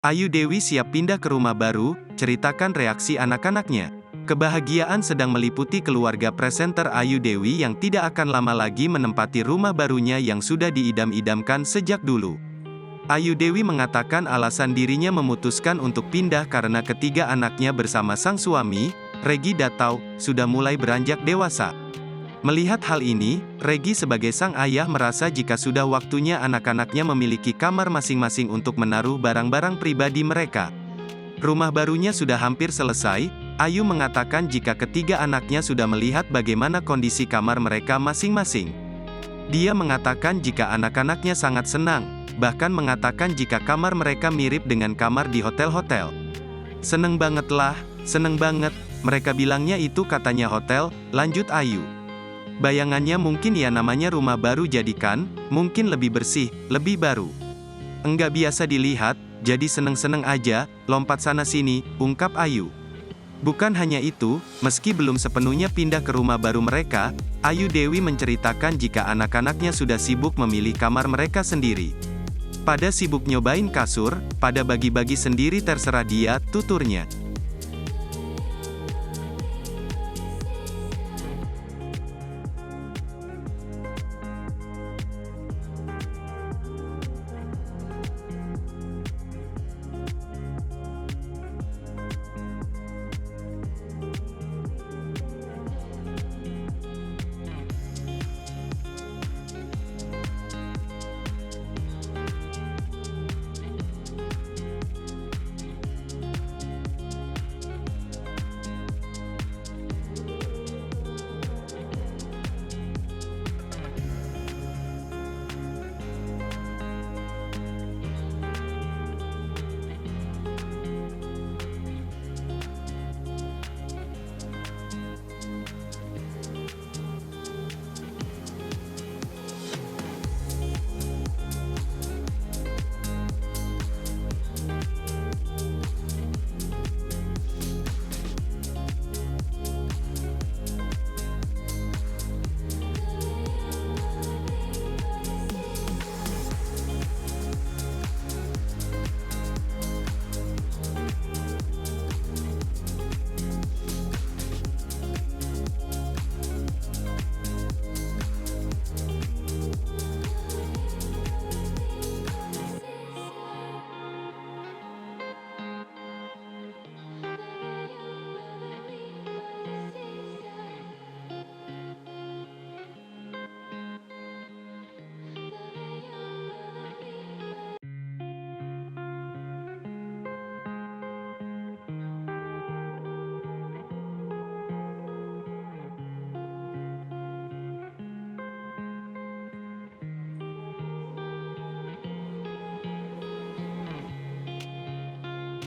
Ayu Dewi siap pindah ke rumah baru, ceritakan reaksi anak-anaknya. Kebahagiaan sedang meliputi keluarga presenter Ayu Dewi yang tidak akan lama lagi menempati rumah barunya yang sudah diidam-idamkan sejak dulu. Ayu Dewi mengatakan alasan dirinya memutuskan untuk pindah karena ketiga anaknya bersama sang suami, Regi Datau, sudah mulai beranjak dewasa. Melihat hal ini, Regi sebagai sang ayah merasa jika sudah waktunya anak-anaknya memiliki kamar masing-masing untuk menaruh barang-barang pribadi mereka. Rumah barunya sudah hampir selesai. Ayu mengatakan jika ketiga anaknya sudah melihat bagaimana kondisi kamar mereka masing-masing. Dia mengatakan jika anak-anaknya sangat senang, bahkan mengatakan jika kamar mereka mirip dengan kamar di hotel-hotel. Seneng banget, mereka bilangnya itu katanya hotel, lanjut Ayu. Bayangannya mungkin ya namanya rumah baru jadikan, mungkin lebih bersih, lebih baru. Enggak biasa dilihat, jadi seneng-seneng aja, lompat sana-sini, ungkap Ayu. Bukan hanya itu, meski belum sepenuhnya pindah ke rumah baru mereka, Ayu Dewi menceritakan jika anak-anaknya sudah sibuk memilih kamar mereka sendiri. Pada sibuk nyobain kasur, pada bagi-bagi sendiri terserah dia, tuturnya.